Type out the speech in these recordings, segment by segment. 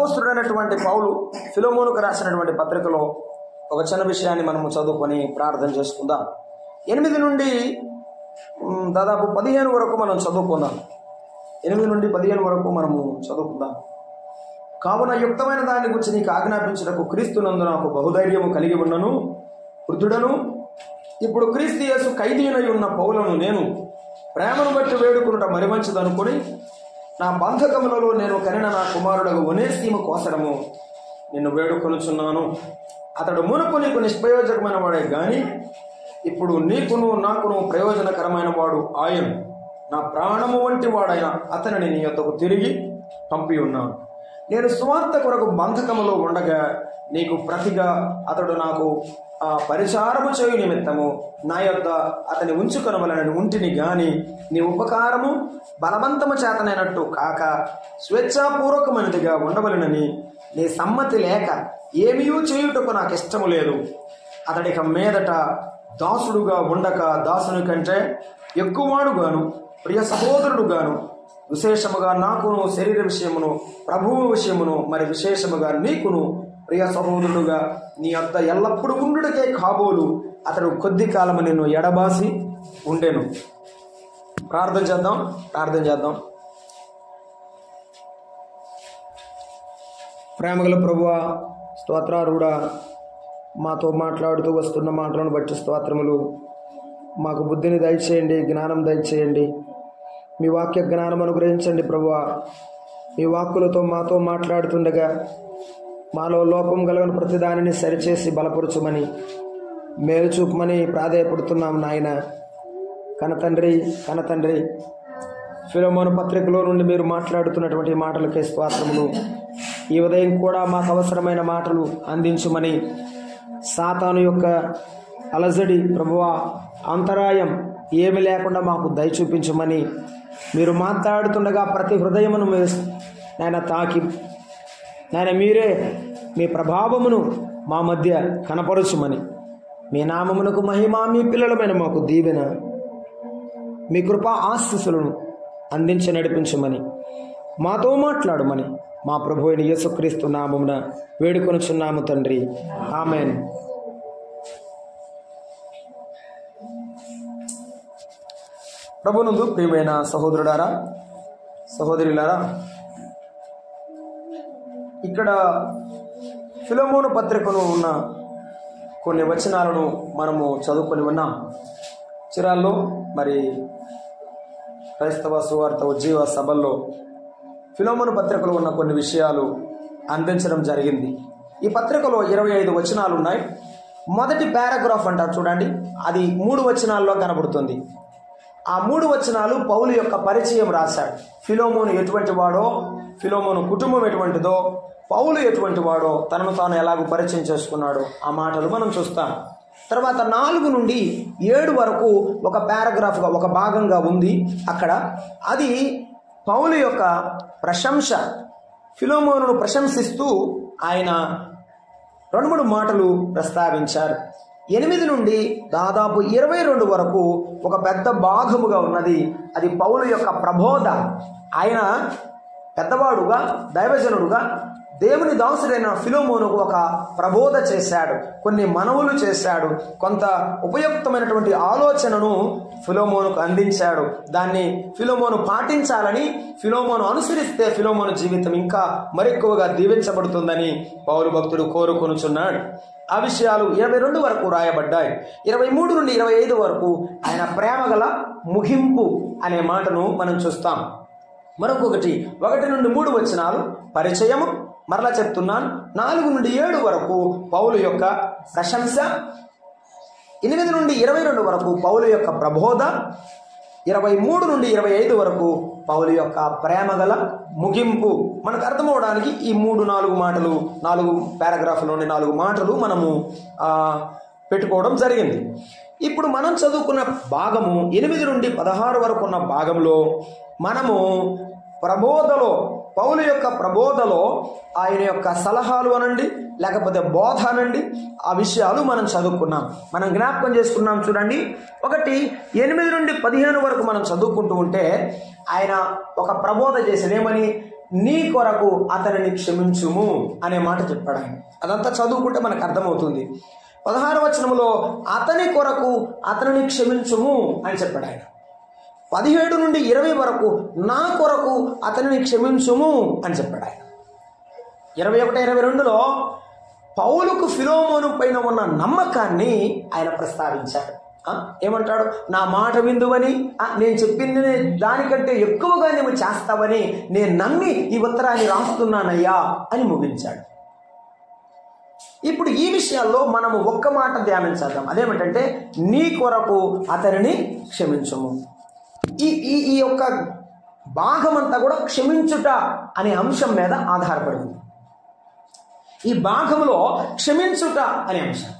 అపోస్తలుడైనటువంటి పౌలు ఫిలెమోనుకు రాసినటువంటి పత్రికలో ఒక చిన్న విషయాన్ని మనము చదువుకొని ప్రార్థన చేసుకుందాం. 8 నుండి దాదాపు 15 వరకు మనం చదువుకుందాం. 8 నుండి 15 వరకు మనము చదువుకుందాం. కావున యుక్తమైన దాని గురించి నీకు ఆజ్ఞాపించుటకు క్రీస్తునందు నాకు బహుధైర్యము కలిగి ఉన్నను, వృద్ధుడను, ఇప్పుడు క్రీస్తు యేసు ఖైదీనై ఉన్న పౌలను నేను ప్రేమను బట్టి వేడుకునుట మరి మంచిదనుకుని నా బంధకములలో నేను కనిన నా కుమారుడగు ఒనేసిము కోసరము నిన్ను వేడుకొనుచున్నాను. అతడు మునుపు నీకు నిష్ప్రయోజకమైన వాడే గాని ఇప్పుడు నీకును నాకును ప్రయోజనకరమైన వాడు ఆయన. నా ప్రాణము వంటి వాడైన అతనిని నీ యొద్దకు తిరిగి పంపి ఉన్నాను. నేను సువార్త కొరకు బంధకములో ఉండగా నీకు ప్రతిగా అతడు నాకు పరిచారము చేయు నిమిత్తము నా యొద్ద అతని ఉంచుకొనవలనని ఉంటిని గాని నీ ఉపకారము బలవంతము చేతనైనట్టు కాక స్వేచ్ఛాపూర్వకమైనదిగా ఉండవలనని నీ సమ్మతి లేక ఏమీ చేయుటకు నాకు ఇష్టము లేదు. అతడిక మీదట దాసుడుగా ఉండక దాసుని కంటే ఎక్కువవాడుగాను ప్రియ సహోదరుడుగాను విశేషముగా నాకును శరీర విషయమును ప్రభువు విషయమును మరి విశేషముగా నీకును ప్రియ సహోదరుడుగా నీ వద్ద ఎల్లప్పుడూ ఉండుటకే కాబోలు అతడు కొద్ది కాలము నిన్ను ఎడబాసి ఉండెను. ప్రార్థన చేద్దాం. ప్రేమగల ప్రభువా, స్తోత్రారుడా, మాతో మాట్లాడుతూ వస్తున్న మాటలను బట్టి స్తోత్రములు. మాకు బుద్ధిని దయచేయండి, జ్ఞానం దయచేయండి. మీ వాక్య జ్ఞానం అనుగ్రహించండి ప్రభువా. మీ వాక్కులతో మాతో మాట్లాడుతుండగా మాలో లోపం కలిగిన ప్రతిదానిని సరిచేసి బలపరచుమని మేలు చూపమని ప్రాధేయపడుతున్నాం నాయన. కనతండ్రి ఫిలెమోను పత్రికలో నుండి మీరు మాట్లాడుతున్నటువంటి మాటలకే స్తోత్రములు. ఈ ఉదయం కూడా మాకు అవసరమైన మాటలు అందించుమని, సాతాను యొక్క అలజడి ప్రభువా అంతరాయం ఏమి లేకుండా మాకు దయ చూపించమని, మీరు మాట్లాడుతుండగా ప్రతి హృదయమును నాయన తాకి నాయన మీరే మీ ప్రభావమును మా మధ్య కనపరచుమని, మీ నామమునకు మహిమ, మీ పిల్లలమైన మాకు దీవెన, మీ కృపా ఆశీస్సులను అందించి నడిపించమని, మాతో మాట్లాడమని మా ప్రభు అయిన యేసుక్రీస్తు నామమున వేడుకొనుచున్నాము తండ్రి, ఆమేన్. ప్రభునందు ప్రియమైన సహోదరులారా, సహోదరులారా, ఇక్కడ ఫిలెమోను పత్రికలో ఉన్న కొన్ని వచనాలను మనము చదువుకొని ఉన్నాం. చిరాల్లో మరి క్రైస్తవ సువార్త ఉజ్జీవ సభల్లో ఫిలెమోను పత్రికలో ఉన్న కొన్ని విషయాలు అందించడం జరిగింది. ఈ పత్రికలో 25 వచనాలు ఉన్నాయి. మొదటి పారాగ్రాఫ్ అంటారు చూడండి, అది 3 వచనాల్లో కనబడుతుంది. ఆ 3 వచనాలు పౌలు యొక్క పరిచయం రాశాడు. ఫిలెమోను ఎటువంటి వాడో, ఫిలెమోను కుటుంబం ఎటువంటిదో, పౌలు ఎటువంటి వాడో, తనను తాను ఎలాగో పరిచయం చేసుకున్నాడో ఆ మాటలు మనం చూస్తాం. తర్వాత 4 నుండి 7 వరకు ఒక పారాగ్రాఫ్గా, ఒక భాగంగా ఉంది అక్కడ. అది పౌలు యొక్క ప్రశంస. ఫిలెమోనును ప్రశంసిస్తూ ఆయన 2-3 మాటలు ప్రస్తావించారు. 8 నుండి దాదాపు 22 వరకు ఒక పెద్ద భాగముగా ఉన్నది. అది పౌలు యొక్క ప్రబోధ. ఆయన పెద్దవాడుగా, దైవజనుడుగా దేవుని దాసుడైన ఫిలెమోనుకు ఒక ప్రబోధ చేశాడు, కొన్ని మనవులు చేశాడు, కొంత ఉపయుక్తమైనటువంటి ఆలోచనను ఫిలెమోనుకు అందించాడు. దాన్ని ఫిలెమోను పాటించాలని, ఫిలెమోను అనుసరిస్తే ఫిలెమోను జీవితం ఇంకా మరెక్కువగా దీవించబడుతుందని పౌలు భక్తుడు కోరుకొనుచున్నాడు. ఆ విషయాలు 22 వరకు రాయబడ్డాయి. 23 నుండి 25 వరకు ఆయన ప్రేమగల ముగింపు అనే మాటను మనం చూస్తాం. మరొకటి 1 నుండి 3 వచనాలు పరిచయము, మరలా చెప్తున్నాను. 4 నుండి 7 వరకు పౌలు యొక్క ప్రశంస, 8 నుండి 22 వరకు పౌలు యొక్క ప్రబోధ, 23 నుండి 25 వరకు పౌలు యొక్క ప్రేమగల ముగింపు. మనకు అర్థమవడానికి ఈ 3-4 మాటలు, 4 పారాగ్రాఫ్ల నుండి 4 మాటలు మనము పెట్టుకోవడం జరిగింది. ఇప్పుడు మనం చదువుకున్న భాగము 8 నుండి 16 వరకు ఉన్న భాగంలో మనము ప్రబోధలో, పౌలు యొక్క ప్రబోధలో ఆయన యొక్క సలహాలు అనండి, లేకపోతే బోధ అనండి, ఆ విషయాలు మనం చదువుకున్నాం, మనం జ్ఞాపకం చేసుకున్నాం. చూడండి, 8 నుండి 15 వరకు మనం చదువుకుంటూ ఉంటే ఆయన ఒక ప్రబోధ చేసేది ఏమని, నీ కొరకు అతనిని క్షమించుము అనే మాట చెప్పాడు ఆయన. అదంతా చదువుకుంటే మనకు అర్థమవుతుంది. 16వ వచనంలో అతని కొరకు అతనిని క్షమించుము అని చెప్పాడు ఆయన. 17 నుండి 20 వరకు నా కొరకు అతనిని క్షమించుము అని చెప్పాడు ఆయన. 21, 22లో పౌలుకు ఫిలోమోను పైన ఉన్న నమ్మకాన్ని ఆయన ప్రస్తావించాడు. ఏమంటాడు? నా మాట విందువని, నేను చెప్పింది దానికంటే ఎక్కువగా నువ్వు చేస్తావని నేను నమ్మి ఈ ఉత్తరాన్ని రాస్తున్నానయ్యా అని ముగించాడు. ఇప్పుడు ఈ విషయాల్లో మనము ఒక్క మాట ధ్యానించేద్దాం. అదేమిటంటే నీ కొరకు అతనిని క్షమించుము. ఈ యొక్క భాగం అంతా కూడా క్షమించుట అనే అంశం మీద ఆధారపడింది. ఈ భాగంలో క్షమించుట అనే అంశం.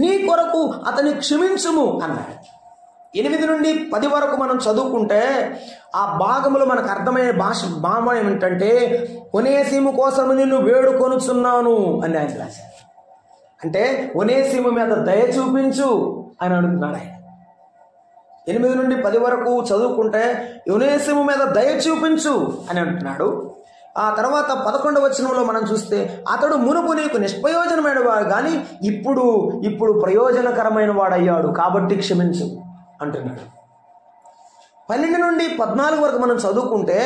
నీ కొరకు అతని క్షమించుము అన్నాడు. 8 నుండి 10 వరకు మనం చదువుకుంటే ఆ భాగంలో మనకు అర్థమయ్యే భావం ఏమిటంటే ఒనేసిము కోసము నిన్ను వేడుకొనుచున్నాను అని ఆయన రాశారు. అంటే ఒనేసిము మీద దయ చూపించు అని అడుగుతున్నాడు ఆయన. 8 నుండి 10 వరకు చదువుకుంటే ఒనేసిము మీద దయ చూపించు అని అంటున్నాడు. ఆ తర్వాత 11వ వచనంలో మనం చూస్తే అతడు మునుపు నీకు నిష్ప్రయోజనమైన వాడు కానీ ఇప్పుడు ప్రయోజనకరమైన వాడయ్యాడు కాబట్టి క్షమించు అంటున్నాడు. 12 నుండి 14 వరకు మనం చదువుకుంటే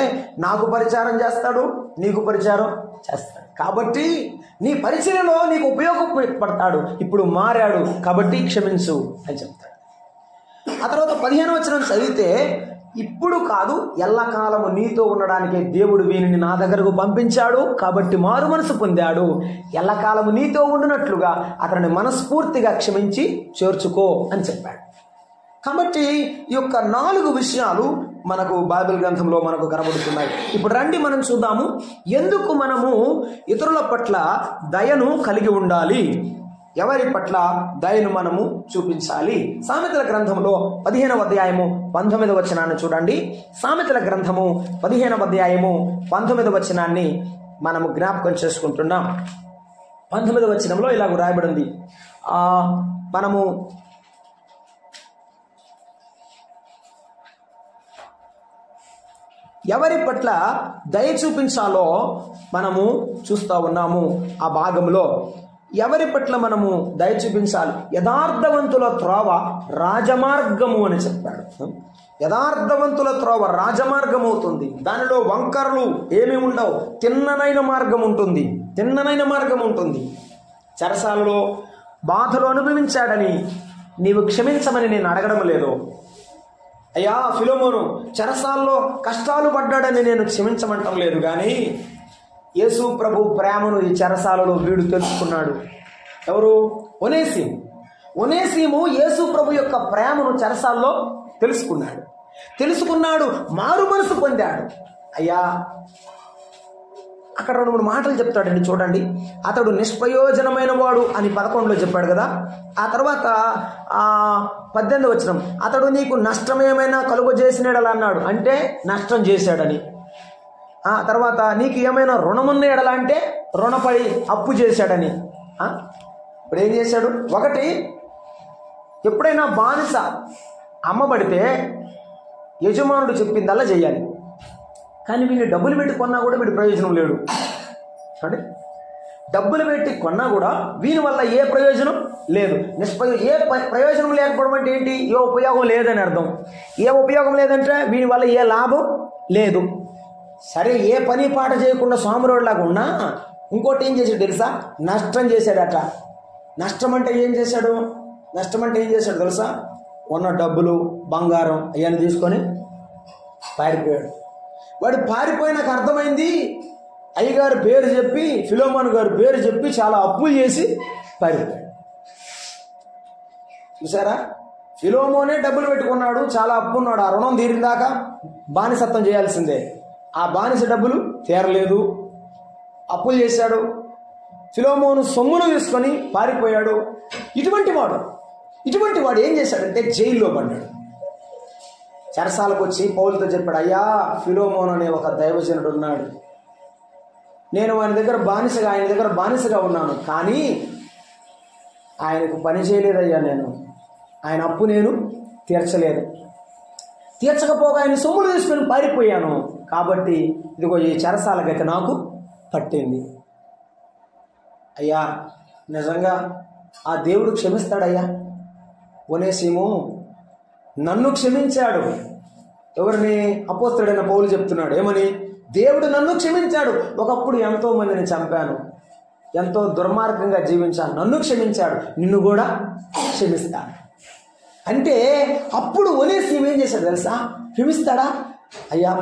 నాకు పరిచారం చేస్తాడు, నీకు పరిచారం చేస్తాడు కాబట్టి నీ పరిచర్యలో నీకు ఉపయోగపడతాడు, ఇప్పుడు మారాడు కాబట్టి క్షమించు అని చెప్తాడు. ఆ తర్వాత 15వ వచనం చదివితే ఇప్పుడు కాదు ఎల్లకాలము నీతో ఉండడానికే దేవుడు వీనిని నా దగ్గరకు పంపించాడు కాబట్టి మారు మనసు పొందాడు, ఎల్లకాలము నీతో ఉండినట్లుగా అతనిని మనస్ఫూర్తిగా క్షమించి చేర్చుకో అని చెప్పాడు. కాబట్టి ఈ యొక్క 4 విషయాలు మనకు బైబిల్ గ్రంథంలో మనకు కనబడుతున్నాయి. ఇప్పుడు రండి మనం చూద్దాము ఎందుకు మనము ఇతరుల పట్ల దయను కలిగి ఉండాలి, ఎవరి పట్ల దయను మనము చూపించాలి. సామెతల గ్రంథంలో 15వ అధ్యాయము 19వ వచనాన్ని చూడండి. సామెతల గ్రంథము 15వ అధ్యాయము 19వ వచనాన్ని మనము జ్ఞాపకం చేసుకుంటున్నాం. 19వ వచనంలో ఇలాగ రాయబడింది. మనము ఎవరి పట్ల దయ చూపించాలో మనము చూస్తూ ఉన్నాము. ఆ భాగంలో ఎవరి పట్ల మనము దయ చూపించాలి. యథార్థవంతుల త్రోవ రాజమార్గము అని చెప్పాడు. యథార్థవంతుల త్రోవ రాజమార్గం అవుతుంది, దానిలో వంకరలు ఏమీ ఉండవు, తిన్ననైన మార్గం ఉంటుంది, తిన్ననైన మార్గం ఉంటుంది. చెరసాలలో బాధలు అనుభవించాడని నీవు క్షమించమని నేను అడగడం లేదు. అయ్యా ఫిలోమోను చెరసాల్లో కష్టాలు పడ్డాడని నేను క్షమించమంటం లేదు, కానీ యేసు ప్రభు ప్రేమను ఈ చెరసాలలో వీడు తెలుసుకున్నాడు. ఎవరు? ఒనేసిము యేసు ప్రభు యొక్క ప్రేమను చెరసాల్లో తెలుసుకున్నాడు, మారు మనసు పొందాడు. అయ్యా అక్కడ 2-3 మాటలు చెప్తాడండి, చూడండి. అతడు నిష్ప్రయోజనమైన వాడు అని 11లో చెప్పాడు కదా. ఆ తర్వాత 18వ వచనం అతడు నీకు నష్టమేమైనా కలుగజేసినాడలా అన్నాడు, అంటే నష్టం చేశాడని. ఆ తర్వాత నీకు ఏమైనా రుణమున్న ఎడలా అంటే రుణపడి అప్పు చేశాడని. ఇప్పుడు ఏం చేశాడు? ఒకటి, ఎప్పుడైనా బానిస అమ్మబడితే యజమానుడు చెప్పిందల్లా చేయాలి, కానీ వీళ్ళు డబ్బులు పెట్టి కొన్నా కూడా వీడి ప్రయోజనం లేడు. అంటే డబ్బులు పెట్టి కొన్నా కూడా వీని వల్ల ఏ ప్రయోజనం లేదు. ఏ ప్రయోజనం లేకపోవడం అంటే ఏంటి? ఏ ఉపయోగం లేదని అర్థం. ఏ ఉపయోగం లేదంటే వీని వల్ల ఏ లాభం లేదు. సరే, ఏ పని పాట చేయకుండా సోమరోడ్లాగా ఉన్నా ఇంకోటి ఏం చేశాడు తెలుసా? నష్టం చేశాడట. నష్టం అంటే ఏం చేశాడు తెలుసా? ఉన్న డబ్బులు బంగారం అవన్నీ తీసుకొని పారిపోయాడు. వాడు పారిపోయినాక అర్థమైంది, అయ్యగారు పేరు చెప్పి, ఫిలోమోను గారు పేరు చెప్పి చాలా అప్పులు చేసి పారిపోయాడు. చూసారా? ఫిలోమోనే డబ్బులు పెట్టుకున్నాడు, చాలా అప్పు ఉన్నాడు, ఆ రుణం తీరిందాకా బానిసత్వం చేయాల్సిందే. ఆ బానిస డబ్బులు తీరలేదు, అప్పులు చేశాడు. ఫిలోమోను సొమ్మును తీసుకొని పారిపోయాడు. ఇటువంటి వాడు ఏం చేశాడంటే జైల్లో పడ్డాడు. చెరసాలకు వచ్చి పౌలుతో చెప్పాడు, అయ్యా ఫిలోమోను అనే ఒక దైవజనుడు ఉన్నాడు, నేను ఆయన దగ్గర బానిసగా ఉన్నాను, కానీ ఆయనకు పని చేయలేదయ్యా, ఆయన అప్పు నేను తీర్చలేదు, తీర్చకపోగా ఆయన సొమ్ములు తీసుకొని పారిపోయాను, కాబట్టి ఇదిగో ఈ చెరసాల గతి నాకు పట్టింది. అయ్యా నిజంగా ఆ దేవుడు క్షమిస్తాడయ్యా. ఒనేసిము నన్ను క్షమించాడు. ఎవరిని? అపోస్తలుడైన పౌలు చెప్తున్నాడు. ఏమని? దేవుడు నన్ను క్షమించాడు. ఒకప్పుడు ఎంతో మందిని చంపాను, ఎంతో దుర్మార్గంగా జీవించాను, నన్ను క్షమించాడు, నిన్ను కూడా క్షమిస్తాడు. అంటే అప్పుడు ఒనేసిము ఏం చేశాడు తెలుసా? క్షమిస్తాడా? అయ్యా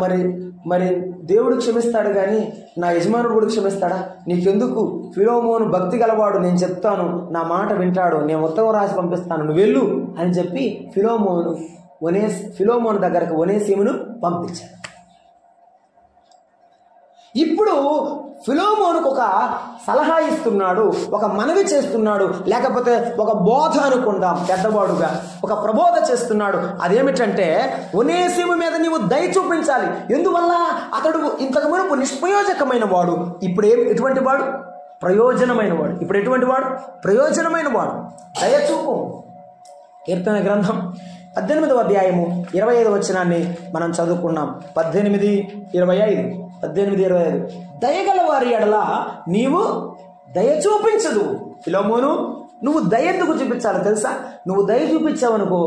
మరి దేవుడు క్షమిస్తాడు కానీ నా యజమానుడు కూడా క్షమిస్తాడా? నీకెందుకు? ఫిలోమోను భక్తి గలవాడు, నేను చెప్తాను, నా మాట వింటాడు, నేను ఉత్తరం రాసి పంపిస్తాను, నువ్వు వెళ్ళు అని చెప్పి ఫిలోమోను దగ్గరకు ఒనేసిమును పంపించాడు. ఇప్పుడు ఫిలోమోనుకు ఒక సలహా ఇస్తున్నాడు, ఒక మనవి చేస్తున్నాడు, లేకపోతే ఒక బోధ అనుకుందాం, పెద్దవాడుగా ఒక ప్రబోధ చేస్తున్నాడు. అదేమిటంటే ఒనేసిము మీద నీవు దయ చూపించాలి. ఎందువల్ల? అతడు ఇంతకు మునుపు నిష్ప్రయోజకమైన వాడు, ఇప్పుడు ఎటువంటి వాడు? ప్రయోజనమైన వాడు. ఇప్పుడు ఎటువంటి వాడు? ప్రయోజనమైన వాడు. దయచూపు. కీర్తన గ్రంథం 18వ అధ్యాయము 25వ వచనాన్ని మనం చదువుకున్నాం. 18:25 దయగల వారి ఎడల నీవు దయ చూపించదు. ఫిలోమోను, నువ్వు దయ ఎందుకు చూపించాలో తెలుసా? నువ్వు దయ చూపించావనుకో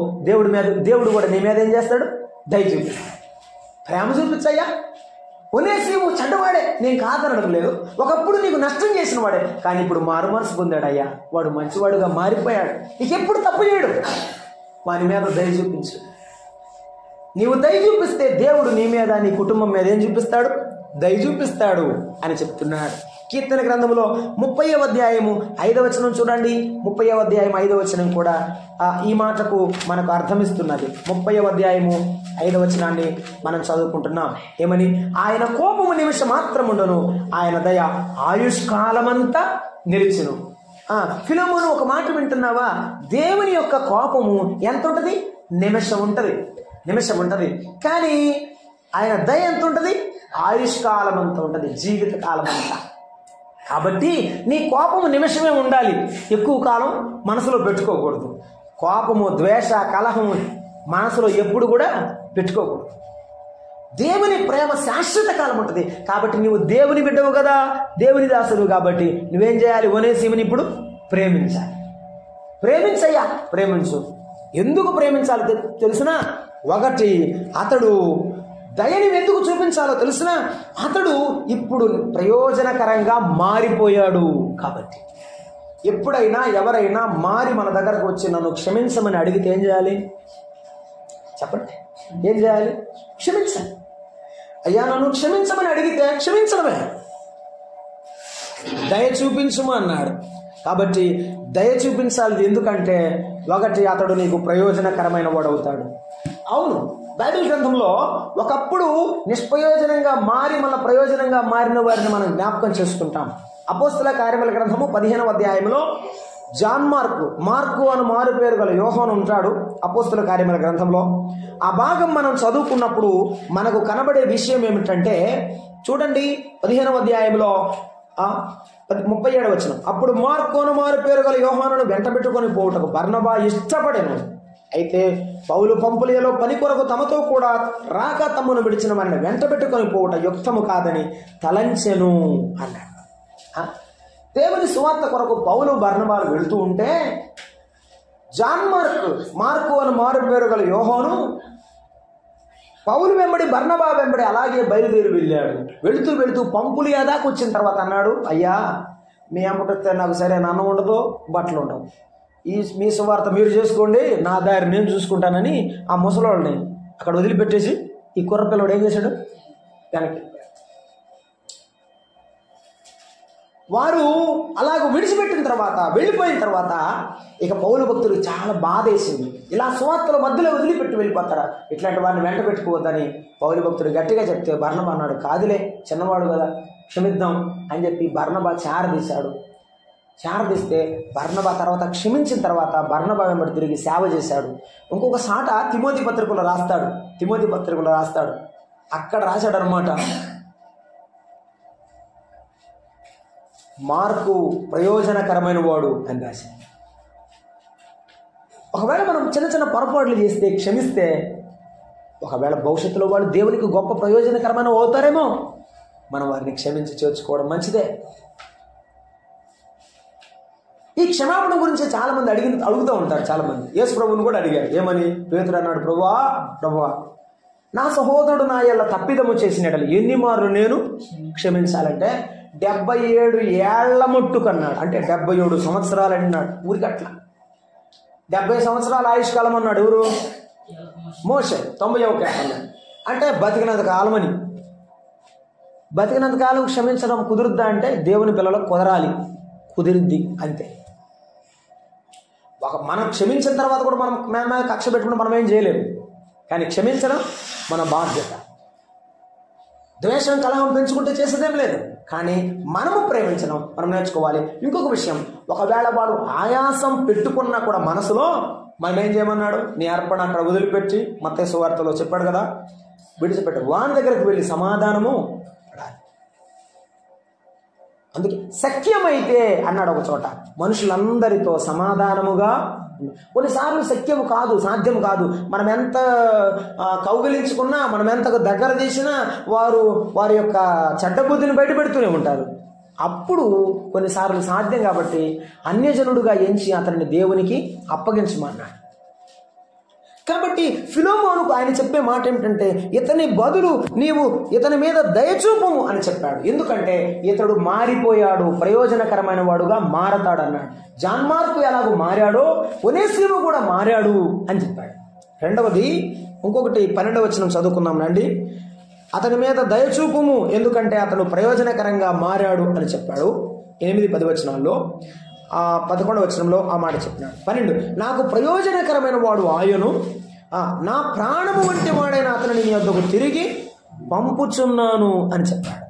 దేవుడు కూడా నీ మీద ఏం చేస్తాడు? దయ చూపిస్తాడు. ప్రేమ చూపించయ్యా. ఒనేసిము చెడ్డవాడే, నేను కాదనడం లేదు, ఒకప్పుడు నీకు నష్టం చేసిన వాడే, కానీ ఇప్పుడు మారుమనసు పొందాడయ్యా, వాడు మంచివాడుగా మారిపోయాడు, నీకెప్పుడు తప్పు చేయడు, వాని మీద దయ చూపించు. నీవు దయ చూపిస్తే దేవుడు నీ మీద, నీ కుటుంబం మీద ఏం చూపిస్తాడు? దయ చూపిస్తాడు అని చెప్తున్నాడు. కీర్తన గ్రంథంలో 30వ అధ్యాయము 5వ వచనం చూడండి. 30వ అధ్యాయం 5వ వచనం కూడా ఈ మాటకు మనకు అర్థమిస్తున్నది. 30వ అధ్యాయము 5వ వచనాన్ని మనం చదువుకుంటున్నాం. ఏమని? ఆయన కోపము నిమిషం మాత్రముండును, ఆయన దయ ఆయుష్కాలమంతా నిలిచును. ఫిలోమోను, ఒక మాట వింటున్నావా? దేవుని యొక్క కోపము ఎంత ఉంటుంది? నిమిషం ఉంటుంది. కానీ ఆయన దయ ఎంత ఉంటుంది? ఆయుష్కాలం అంతా ఉంటుంది, జీవిత కాలం అంతా. కాబట్టి నీ కోపము నిమిషమే ఉండాలి, ఎక్కువ కాలం మనసులో పెట్టుకోకూడదు. కోపము, ద్వేష, కలహము మనసులో ఎప్పుడు కూడా పెట్టుకోకూడదు. దేవుని ప్రేమ శాశ్వత కాలం ఉంటుంది. కాబట్టి నువ్వు దేవుని బిడ్డవు కదా, దేవుని దాసుడు కాబట్టి నువ్వేం చేయాలి? ఒనేసిముని ఇప్పుడు ప్రేమించయ్యా, ప్రేమించు. ఎందుకు ప్రేమించాలో తెలుసునా? ఒకటి, అతడు దయని ఎందుకు చూపించాలో తెలుసునా? అతడు ఇప్పుడు ప్రయోజనకరంగా మారిపోయాడు. కాబట్టి ఎప్పుడైనా ఎవరైనా మారి మన దగ్గరకు వచ్చి నన్ను క్షమించమని అడిగితే ఏం చేయాలి? చెప్పండి, ఏం చేయాలి? క్షమించాలి. అయ్యా నన్ను క్షమించమని అడిగితే క్షమించడమే. దయ చూపించుము అన్నాడు. కాబట్టి దయ చూపించాలి. ఎందుకంటే ఒకటి, అతడు నీకు ప్రయోజనకరమైన వాడవుతాడు. అవును, బైబిల్ గ్రంథంలో ఒకప్పుడు నిష్ప్రయోజనంగా మారి మన ప్రయోజనంగా మారిన వారిని మనం జ్ఞాపకం చేసుకుంటాం. అపోస్తల కార్యముల గ్రంథము 15వ అధ్యాయంలో మార్కు అని మారు పేరు గల యోహాను ఉంటాడు అపోస్తల కార్యముల గ్రంథంలో. ఆ భాగం మనం చదువుకున్నప్పుడు మనకు కనబడే విషయం ఏమిటంటే, చూడండి 15వ అధ్యాయంలో 37వ వచనం. అప్పుడు మార్కు అని మారు పేరు గల యోహానును వెంటబెట్టుకొని పోవుటకు బర్నబా ఇష్టపడెను. అయితే పౌలు పంపులియలో పని కొరకు తమతో కూడా రాక తమ్మును విడిచిన వారిని వెంటబెట్టుకొని పోవుట యుక్తము కాదని తలంచెను అన్నాడు. దేవుని సువార్త కొరకు పౌలు బర్నబాలు వెళుతూ ఉంటే మార్కు అని మారు పేరు గల యోహాను పౌలు వెంబడి బర్నబా వెంబడి అలాగే బయలుదేరి వెళ్ళాడు. వెళుతూ పంపులియా దాకా వచ్చిన తర్వాత అన్నాడు, అయ్యా మీ అమ్మకొస్తే నాకు సరైన అన్నం ఉండదు, బట్టలు ఉండవు, మీ సువార్త మీరు చేసుకోండి, నా దారి నేను చూసుకుంటానని ఆ ముసలోళ్ళని అక్కడ వదిలిపెట్టేసి ఈ కుర్రపిల్లడు ఏం చేశాడు? వెనక్కి. వారు అలాగ విడిచిపెట్టిన తర్వాత, వెళ్ళిపోయిన తర్వాత ఇక పౌలు భక్తులకు చాలా బాధ వేసింది. ఇలా సువార్తల మధ్యలో వదిలిపెట్టి వెళ్ళిపోతారా? ఇట్లాంటి వారిని వెంట పెట్టుకోవద్దని పౌలు భక్తుడు గట్టిగా చెప్తే బర్నబా అన్నాడు, కాదులే చిన్నవాడు కదా, క్షమిద్దాం అని చెప్పి బర్నబా చారదీస్తే బర్నబా తర్వాత క్షమించిన తర్వాత బర్నబా వెంబడి తిరిగి సేవ చేశాడు. ఇంకొక సాట తిమోతి పత్రికలో రాస్తాడు. అక్కడ రాశాడు అనమాట, మార్కు ప్రయోజనకరమైన వాడు అని రాశాడు. ఒకవేళ మనం చిన్న పొరపాట్లు చేస్తే క్షమిస్తే ఒకవేళ భవిష్యత్తులో వాళ్ళు దేవునికి గొప్ప ప్రయోజనకరమైన అవుతారేమో, మనం వారిని క్షమించి చేర్చుకోవడం మంచిదే. ఈ క్షమాపణ గురించి చాలా మంది అడుగుతూ ఉంటారు. చాలా మంది యేసు ప్రభువుని కూడా అడిగారు. ఏమని? పేతురు అన్నాడు, ప్రభువా నా సహోదరుడు నా యెడల తప్పిదము చేసినట్లు ఎన్ని మార్లు నేను క్షమించాలంటే 77 ఏళ్ల మట్టుకన్నాడు. అంటే 77 సంవత్సరాలు అన్నాడు. ఊరికట్లా 70 సంవత్సరాల ఆయుష్కాలం అన్నాడు. ఎవరు? మోషే. 91 అన్నాడు. అంటే బతికినంత కాలం అని. బతికినంత కాలం క్షమించడం కుదురుద్దా అంటే దేవుని పిల్లలకు కుదిరిద్ది అంతే. మనం క్షమించిన తర్వాత కూడా మనం కక్ష పెట్టుకుని మనం ఏం చేయలేము. కానీ క్షమించడం మన బాధ్యత. ద్వేషం, కలహం పెంచుకుంటే చేసేదేం లేదు. కానీ మనము ప్రేమించడం మనం నేర్చుకోవాలి. ఇంకొక విషయం, ఒకవేళ వాడు ఆయాసం పెట్టుకున్నా కూడా మనసులో మనం ఏం చేయమన్నాడు? నీ అర్పణ అక్కడ వదిలిపెట్టి మత్తయి సువార్తలో చెప్పాడు కదా, విడిచిపెట్టు, వాని దగ్గరకు వెళ్ళి సమాధానము పడాలి. అందుకే సఖ్యమైతే అన్నాడు ఒక చోట, మనుషులందరితో సమాధానముగా. కొన్నిసార్లు సఖ్యము కాదు, సాధ్యం కాదు. మనం ఎంత కౌగిలించుకున్నా, మనం ఎంత దగ్గర తీసినా వారి యొక్క చెడ్డ బుద్ధిని బయట పెడుతూనే ఉంటారు. అప్పుడు కొన్నిసార్లు సాధ్యం కాబట్టి అన్యజనుడుగా ఎంచి అతన్ని దేవునికి అప్పగించమన్నాడు. కాబట్టి ఫిలోమోనుకు ఆయన చెప్పే మాట ఏమిటంటే, ఇతని బదులు నీవు ఇతని మీద దయచూపము అని చెప్పాడు. ఎందుకంటే ఇతడు మారిపోయాడు, ప్రయోజనకరమైన వాడుగా మారతాడు అన్నాడు. జాన్ మార్కు ఎలాగో మారాడో ఒనేసిము కూడా మారాడు అని చెప్పాడు. రెండవది, ఇంకొకటి 12వ వచనం చదువుకుందాం రండి. అతని మీద దయచూపుము ఎందుకంటే అతను ప్రయోజనకరంగా మారాడు అని చెప్పాడు. 8-10 వచనాల్లో 11వ వచనంలో ఆ మాట చెప్పినాడు. 12, నాకు ప్రయోజనకరమైన వాడు ఆయను, నా ప్రాణము వంటి వాడైన అతనిని నీ వద్దకు తిరిగి పంపుచున్నాను అని చెప్పాడు.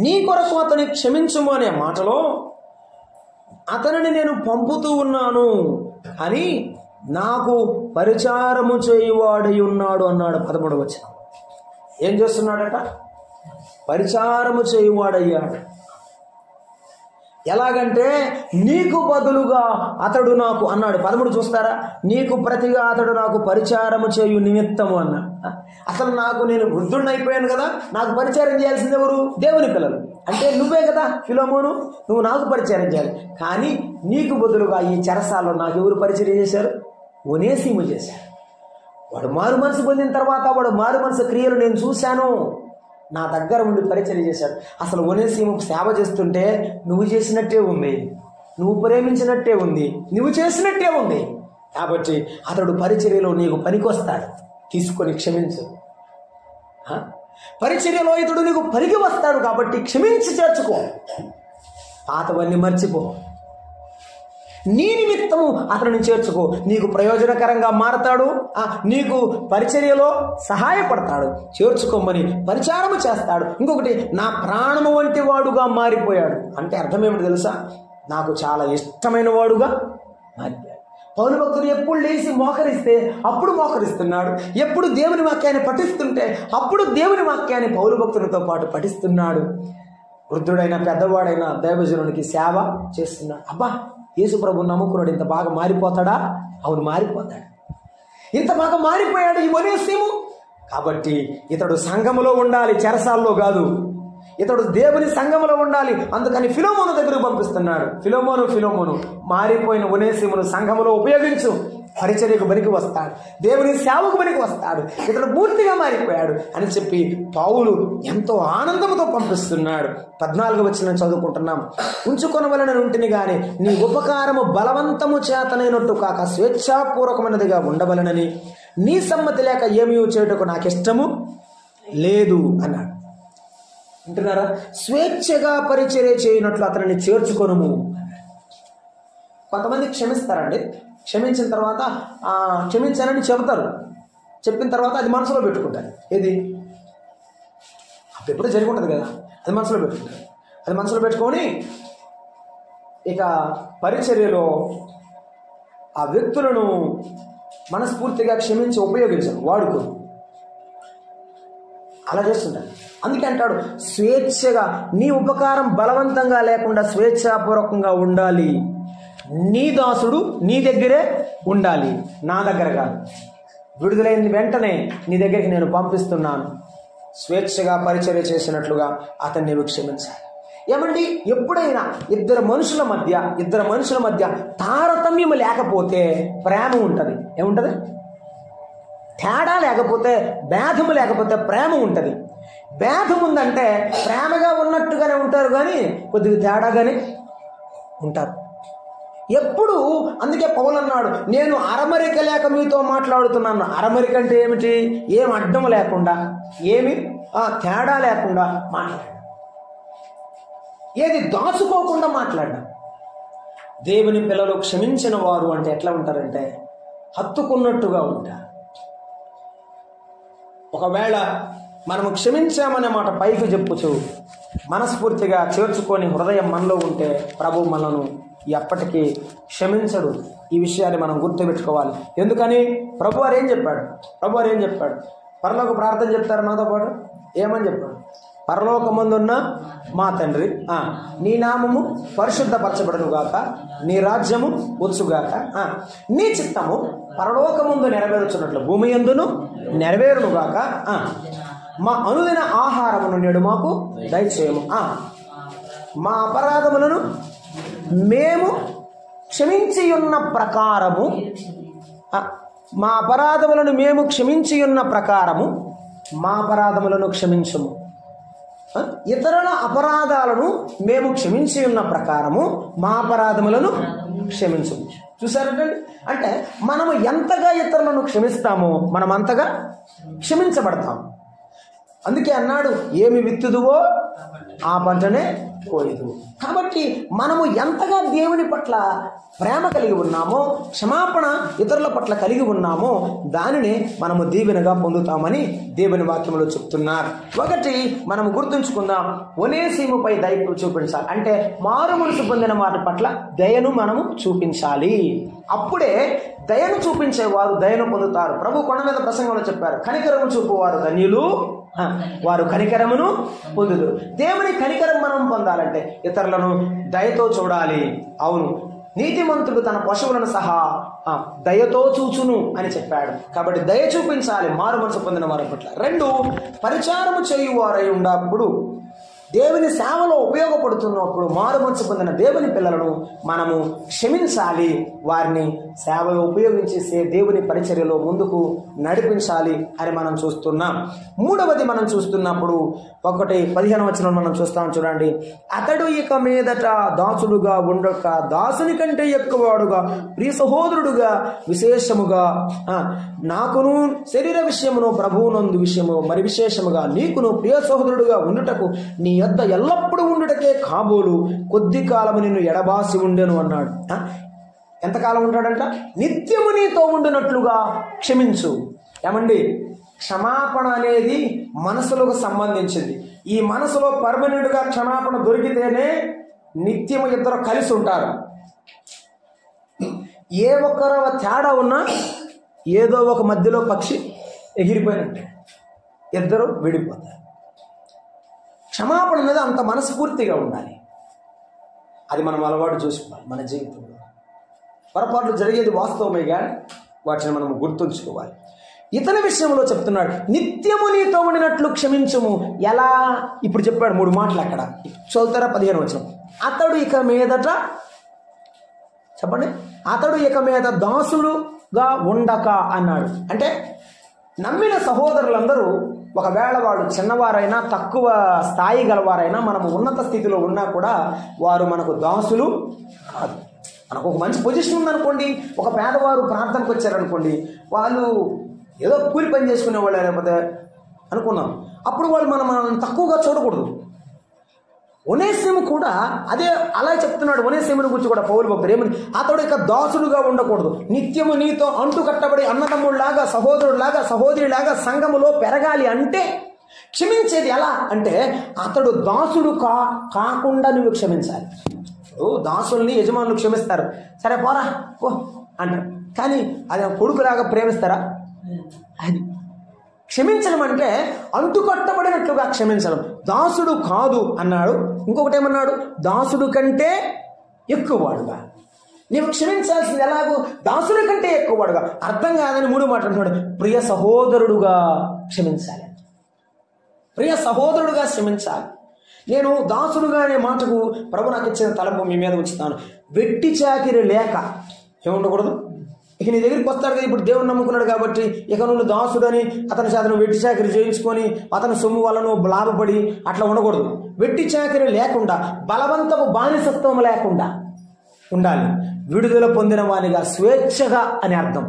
నీ కొరకు అతని క్షమించుము అనే మాటలో అతనిని నేను పంపుతూ ఉన్నాను అని నాకు పరిచారము చేయువాడై ఉన్నాడు అన్నాడు 13వ వచనం. ఏం చేస్తున్నాడట? పరిచారము చేయువాడయ్యాడు. ఎలాగంటే నీకు బదులుగా అతడు నాకు అన్నాడు. 13 చూస్తారా? నీకు ప్రతిగా అతడు నాకు పరిచారము చేయు నిమిత్తము అన్నా. అసలు నేను వృద్ధుడిని అయిపోయాను కదా, నాకు పరిచారం చేయాల్సింది ఎవరు? దేవుని పిల్లలు. అంటే నువ్వే కదా ఫిలోమోను, నువ్వు నాకు పరిచారం చేయాలి. కానీ నీకు బదులుగా ఈ చెరసాల్లో నాకు ఎవరు పరిచయం చేశారు? ఒనేసిము చేశారు. వాడు మారు మనసు పొందిన తర్వాత వాడు మారు మనసు క్రియలు నేను చూశాను, నా దగ్గర ఉండి పరిచయం చేశాడు. అసలు ఒనేసిముకు సేవ చేస్తుంటే నువ్వు చేసినట్టే ఉంది, నువ్వు ప్రేమించినట్టే ఉంది, నువ్వు చేసినట్టే ఉంది. కాబట్టి అతడు పరిచర్యలో నీకు పనికొస్తాడు. తీసుకొని క్షమించు. పరిచర్యలో ఇతడు నీకు పనికి వస్తాడు కాబట్టి క్షమించి చేర్చుకో. పాతవన్నీ మర్చిపో. నీ నిమిత్తము అతనిని చేర్చుకో. నీకు ప్రయోజనకరంగా మారతాడు, నీకు పరిచర్యలో సహాయపడతాడు. చేర్చుకోమని పరిచారము చేస్తాడు. ఇంకొకటి, నా ప్రాణము వంటి వాడుగా మారిపోయాడు. అంటే అర్థం ఏమిటి తెలుసా? నాకు చాలా ఇష్టమైన వాడుగా మారిపోయాడు. పౌలు భక్తుడు ఎప్పుడు లేచి మోకరిస్తే అప్పుడు మోకరిస్తున్నాడు. ఎప్పుడు దేవుని వాక్యాన్ని పఠిస్తుంటే అప్పుడు దేవుని వాక్యాన్ని పౌలు భక్తులతో పాటు పఠిస్తున్నాడు. వృద్ధుడైన పెద్దవాడైన దైవజనునికి సేవ చేస్తున్నాడు. అబ్బా, యేసు ప్రభు నమ్ముకున్నాడు, ఇంత బాగా మారిపోతాడా? అవును, మారిపోతాడు. ఇంత బాగా మారిపోయాడు ఈ ఒనేసిము. కాబట్టి ఇతడు సంఘములో ఉండాలి, చెరసాల్లో కాదు. ఇతడు దేవుని సంఘములో ఉండాలి. అందుకని ఫిలోమోను దగ్గరకు పంపిస్తున్నాడు. ఫిలోమోను మారిపోయిన ఒనేసిమును సంఘములో ఉపయోగించు, పరిచర్యకు పనికి వస్తాడు, దేవుని సేవకు పనికి వస్తాడు, ఇతడు పూర్తిగా మారిపోయాడు అని చెప్పి పౌలు ఎంతో ఆనందంతో పంపిస్తున్నాడు. 14వ వచనం చదువుకుంటున్నాం. ఉంచుకొనవలనని ఉంటిని గాని నీ ఉపకారము బలవంతము చేతనైనట్టు కాక స్వేచ్ఛాపూర్వకమైనదిగా ఉండవలనని నీ సమ్మతి లేక ఏమీ చేయుటకు నాకు ఇష్టము లేదు అన్నాడు. అంటున్నారా? స్వేచ్ఛగా పరిచర్య చేయనట్లు అతనిని చేర్చుకొనుము. కొంతమంది క్షమిస్తారండి, క్షమించిన తర్వాత క్షమించానని చెబుతారు, చెప్పిన తర్వాత అది మనసులో పెట్టుకుంటారు. ఏది ఎప్పుడో జరిగి ఉంటుంది కదా, అది మనసులో పెట్టుకుంటారు. అది మనసులో పెట్టుకొని ఇక పరిచర్యలో ఆ వ్యక్తులను మనస్ఫూర్తిగా క్షమించి ఉపయోగించరు, వాడుకో అలా చేస్తుంటారు. అందుకే అంటాడు, స్వేచ్ఛగా నీ ఉపకారం బలవంతంగా లేకుండా స్వేచ్ఛాపూర్వకంగా ఉండాలి. నీ దాసుడు నీ దగ్గరే ఉండాలి, నా దగ్గర కాదు. విడుదలైన వెంటనే నీ దగ్గరికి నేను పంపిస్తున్నాను. స్వేచ్ఛగా పరిచర్య చేసినట్లుగా అతన్ని నీవు క్షమించాలి. ఏమండి, ఎప్పుడైనా ఇద్దరు మనుషుల మధ్య తారతమ్యం లేకపోతే ప్రేమ ఉంటుంది. ఏముంటుంది? తేడా లేకపోతే, భేదము లేకపోతే ప్రేమ ఉంటుంది. భేదం ఉందంటే ప్రేమగా ఉన్నట్టుగానే ఉంటారు, కానీ కొద్దిగా తేడాగానే ఉంటారు ఎప్పుడు. అందుకే పౌలు అన్నాడు, నేను అరమరిక లేక మీతో మాట్లాడుతున్నాను. అరమరిక అంటే ఏమిటి? ఏం అడ్డం లేకుండా, ఏమి తేడా లేకుండా మాట్లాడడం, ఏది దాచుకోకుండా మాట్లాడడం. దేవుని పిల్లలు క్షమించిన వారు అంటే ఎట్లా ఉంటారంటే హత్తుకున్నట్టుగా ఉంటారు. ఒకవేళ మనము క్షమించామనే మాట పైకి చెప్పుచు మనస్ఫూర్తిగా చేర్చుకొని హృదయం మనలో ఉంటే ప్రభు మనను ఎప్పటికీ క్షమించడు. ఈ విషయాన్ని మనం గుర్తుపెట్టుకోవాలి. ఎందుకని? ప్రభువారు ఏం చెప్పాడు? పరలోక ప్రార్థన చెప్తారు నాతో పాటు. ఏమని చెప్పాడు? పరలోకమందున్న మా తండ్రి, నీ నామము పరిశుద్ధపరచబడును గాక, నీ రాజ్యము వచ్చుగాక, నీ చిత్తము పరలోకమందు నెరవేర్చున్నట్లు భూమి యందును నెరవేరును గాక, మా అనుదిన ఆహారమును నేడు మాకు దయచేయము, మా అపరాధములను మేము క్షమించి ఉన్న ప్రకారము, మా అపరాధములను మేము క్షమించి ఉన్న ప్రకారము మా అపరాధములను క్షమించము. ఇతరుల అపరాధాలను మేము క్షమించి ఉన్న ప్రకారము మా అపరాధములను క్షమించము. చూసారంటే, అంటే మనము ఎంతగా ఇతరులను క్షమిస్తామో మనం అంతగా క్షమించబడతాం. అందుకే అన్నాడు, ఏమి విత్తుదువో ఆ పంటనే కోయదు. కాబట్టి మనము ఎంతగా దేవుని పట్ల ప్రేమ కలిగి ఉన్నామో, క్షమాపణ ఇతరుల పట్ల కలిగి ఉన్నామో దానిని మనము దీవెనగా పొందుతామని దేవుని వాక్యంలో చెప్తున్నారు. ఒకటి మనము గుర్తుంచుకుందాం, ఒనేసిముపై దయ చూపించాలి. అంటే మారు మనసు పొందిన వారి పట్ల దయను మనము చూపించాలి. అప్పుడే దయను చూపించేవారు దయను పొందుతారు. ప్రభు కొండ మీద ప్రసంగంలో చెప్పారు, కనికరము చూపువారు ధన్యులు, వారు కనికరమును పొందుదురు. దేవుని కనికరం మనం పొందాలంటే ఇతరులను దయతో చూడాలి. అవును, నీతిమంతుడు తన పశువులను సహా దయతో చూచును అని చెప్పాడు. కాబట్టి దయ చూపించాలి మారు మనసు పొందిన వారి పట్ల. 2, పరిచారము చేయువారై ఉన్నప్పుడు, దేవుని సేవలో ఉపయోగపడుతున్నప్పుడు మారు మనసు పొందిన దేవుని పిల్లలను మనము క్షమించాలి. వారిని సేవలో ఉపయోగించేసే దేవుని పరిచర్యలో ముందుకు నడిపించాలి అని మనం చూస్తున్నాం. 3వది మనం చూస్తున్నప్పుడు 1:15 వచనం మనం చూస్తాం. చూడండి, అతడు ఇక మీదట దాసుడుగా ఉండక దాసుని కంటే ఎక్కువవాడుగా ప్రియ సహోదరుడుగా విశేషముగా నాకును శరీర విషయమును ప్రభువునందు విషయము మరి విశేషముగా నీకును ప్రియ సహోదరుడుగా ఉండుటకు నీ యొద్ద ఎల్లప్పుడూ ఉండుటకే కాబోలు కొద్ది కాలము నిన్ను ఎడబాసి ఉండెను అన్నాడు. ఎంతకాలం ఉంటాడంట? నిత్యము నీతో ఉండినట్లుగా క్షమించు. ఏమండి, క్షమాపణ అనేది మనసులకు సంబంధించింది. ఈ మనసులో పర్మనెంట్గా క్షమాపణ దొరికితేనే నిత్యము ఇద్దరు కలిసి ఉంటారు. ఏ ఒక్కరవ తేడా ఉన్నా ఏదో ఒక మధ్యలో పక్షి ఎగిరిపోయినట్టే ఇద్దరు విడిపోతారు. క్షమాపణ అనేది అంత మనస్ఫూర్తిగా ఉండాలి. అది మనం అలవాటు చేసుకోవాలి మన జీవితంలో. పొరపాట్లు జరిగేది వాస్తవమే, కానీ వాటిని మనం గుర్తుంచుకోవాలి. ఇతని విషయంలో చెప్తున్నాడు, నిత్యము నీతో ఉండినట్లు క్షమించుము. ఎలా? ఇప్పుడు చెప్పాడు 3 మాటలు అక్కడ. చదువుతారా? 15 వచనం. అతడు ఇక మీదట, చెప్పండి, అతడు ఇక మీద దాసుడుగా ఉండక అన్నాడు. అంటే నమ్మిన సహోదరులందరూ ఒకవేళ వాడు చిన్నవారైనా తక్కువ స్థాయి గలవారైనా మనము ఉన్నత స్థితిలో ఉన్నా కూడా వారు మనకు దాసులు కాదు. మనకు ఒక మంచి పొజిషన్ ఉందనుకోండి, ఒక పేదవారు ప్రార్థనకు వచ్చారనుకోండి, వాళ్ళు ఏదో కూలి పని చేసుకునే వాళ్ళు లేకపోతే అనుకున్నాం, అప్పుడు వాళ్ళు మనం తక్కువగా చూడకూడదు. ఒనేసిము కూడా అదే అలా చెప్తున్నాడు. ఒనేసిముని గురించి కూడా పౌలు భక్తుడు ఏమని, అతడు ఇక దాసుడుగా ఉండకూడదు, నిత్యము నీతో అంటు కట్టబడి అన్నదమ్ముడిలాగా సహోదరుడిలాగా సహోదరిలాగా సంఘములో పెరగాలి. అంటే క్షమించేది ఎలా అంటే అతడు దాసుడు కాకుండా నువ్వు క్షమించాలి. దాసుల్ని యజమానులు క్షమిస్తారు, సరే పోరా పో అంటారు, కానీ అది కొడుకులాగా ప్రేమిస్తారా? అది క్షమించడం అంటే అంటుకట్టబడినట్లుగా క్షమించడం. దాసుడు కాదు అన్నాడు. ఇంకొకటి ఏమన్నాడు? దాసుడు కంటే ఎక్కువవాడుగా. నీవు క్షమించాల్సింది ఎలాగో దాసుడి కంటే ఎక్కువవాడుగా. అర్థం కాదని 3 మాట అంటున్నాడు, ప్రియ సహోదరుడుగా క్షమించాలి. ప్రియ సహోదరుడుగా క్షమించాలి. నేను దాసుడుగా అనే మాటకు ప్రభు నాకు ఇచ్చిన తలంపు మీ మీద ఉంచుతాను. వెట్టి చాకిరి లేక ఏముండకూడదు. ఇక నీ దగ్గరికి వస్తాడు కదా, ఇప్పుడు దేవుని నమ్ముకున్నాడు కాబట్టి ఇక నువ్వు దాసుడని అతని చేత నువ్వు వెట్టి చాకిరి చేయించుకొని అతని సొమ్ము వల్ల నువ్వు లాభపడి అట్లా ఉండకూడదు. వెట్టి చాకిరి లేకుండా, బలవంతపు బానిసత్వం లేకుండా ఉండాలి. విడుదల పొందిన వానిగా, స్వేచ్ఛగా అని అర్థం.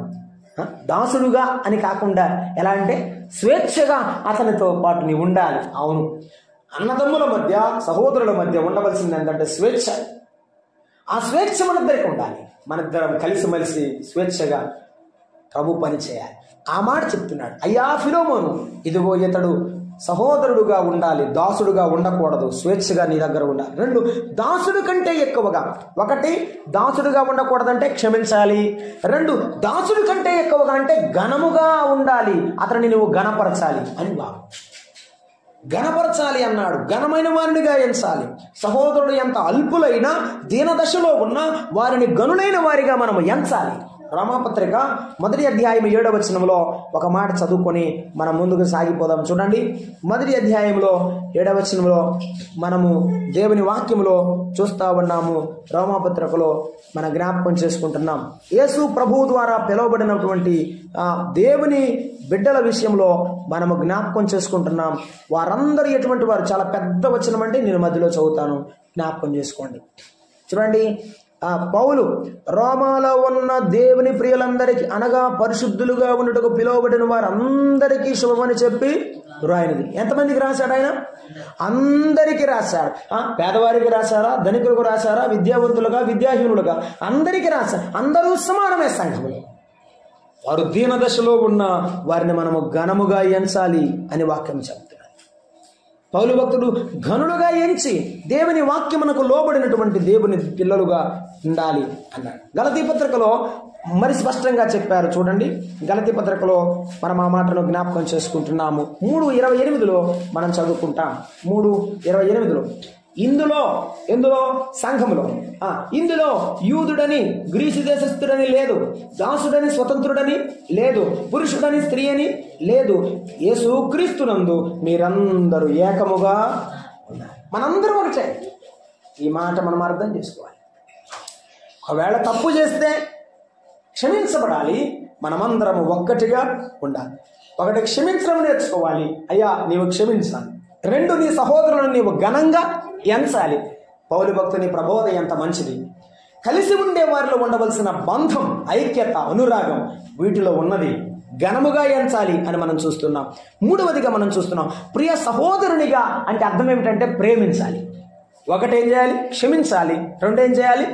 దాసుడుగా అని కాకుండా ఎలా అంటే స్వేచ్ఛగా అతనితో పాటు నీ ఉండాలి. అవును, అన్నదమ్ముల మధ్య, సహోదరుల మధ్య ఉండవలసింది ఏంటంటే స్వేచ్ఛ. ఆ స్వేచ్ఛ మనిద్దరికి ఉండాలి. మనిద్దరం కలిసిమెలిసి స్వేచ్ఛగా ప్రభు పని చేయాలి. ఆ మాట చెప్తున్నాడు. అయ్యా ఫిలోమోను, ఇదిగో ఇతడు సహోదరుడుగా ఉండాలి, దాసుడుగా ఉండకూడదు, స్వేచ్ఛగా నీ దగ్గర ఉండాలి. 2, దాసుడు కంటే ఎక్కువగా. 1, దాసుడుగా ఉండకూడదంటే క్షమించాలి. 2, దాసుడు కంటే ఎక్కువగా అంటే ఘనముగా ఉండాలి, అతనిని నువ్వు ఘనపరచాలి అని భావం. ఘనపరచాలి అన్నాడు, ఘనమైన వారినిగా ఎంచాలి. సహోదరుడు ఎంత అల్పులైనా, దీనదశలో ఉన్నా వారిని గనులైన వారిగా మనము ఎంచాలి. రోమాపత్రిక 1వ అధ్యాయం 7వ వచనంలో ఒక మాట చదువుకొని మనం ముందుకు సాగిపోదాం. చూడండి, 1వ అధ్యాయంలో 7వ వచనంలో మనము దేవుని వాక్యంలో చూస్తూ ఉన్నాము. రోమాపత్రికలో మన జ్ఞాపకం చేసుకుంటున్నాం. యేసు ప్రభువు ద్వారా పిలువబడినటువంటి దేవుని బిడ్డల విషయంలో మనము జ్ఞాపకం చేసుకుంటున్నాం. వారందరూ ఎటువంటి వారు? చాలా పెద్ద వచనం అంటే నేను మధ్యలో చదువుతాను, జ్ఞాపకం చేసుకోండి. చూడండి, పౌలు రోమాలో ఉన్న దేవుని ప్రియులందరికీ, అనగా పరిశుద్ధులుగా ఉండటకు పిలువబడిన వారందరికీ శుభమని చెప్పి రాయనిది. ఎంతమందికి రాశాడు ఆయన? అందరికీ రాశాడు. పేదవారికి రాశారా, ధనికులకు రాశారా, విద్యావంతులుగా, విద్యాహీనులుగా, అందరికీ రాశారు. అందరూ సమానమే సంఘములు. వారు దీనదశలో ఉన్న వారిని మనము ఘనముగా ఎంచాలి అని వాక్యం చెప్తున్నారు. పౌలు భక్తుడు ఘనులుగా ఎంచి దేవుని వాక్యమునకు లోబడినటువంటి దేవుని పిల్లలుగా ఉండాలి అన్నాడు. గలతీ పత్రికలో మరి స్పష్టంగా చెప్పారు. చూడండి, గలతీ పత్రికలో మనం ఆ మాటను జ్ఞాపకం చేసుకుంటున్నాము. 3:28 మనం చదువుకుంటాం. 3:28 ఎందులో సంఘములో ఇందులో యూదుడని గ్రీసు దేశస్థుడని లేదు, దాసుడని స్వతంత్రుడని లేదు, పురుషుడని స్త్రీ అని లేదు, యేసుక్రీస్తునందు మీరందరూ ఏకముగా ఉన్నారు. మనందరం ఒకటే. ఈ మాట మనం అర్థం చేసుకోవాలి. ఒకవేళ తప్పు చేస్తే క్షమించబడాలి. మనమందరము ఒక్కటిగా ఉండాలి. 1, క్షమించడం నేర్చుకోవాలి. అయ్యా నీవు క్షమించాలి. 2, నీ సహోదరులను నీవు ఘనంగా ఎంచాలి. పౌలు భక్తుని ప్రబోధం ఎంత మంచిది. కలిసి ఉండే వారిలో ఉండవలసిన బంధం, ఐక్యత, అనురాగం వీటిలో ఉన్నది. ఘనముగా ఎంచాలి అని మనం చూస్తున్నాం. 3వదిగా మనం చూస్తున్నాం, ప్రియ సహోదరునిగా అంటే అర్థం ఏమిటంటే ప్రేమించాలి. 1 ఏం చేయాలి? క్షమించాలి. 2 ఏం చేయాలి?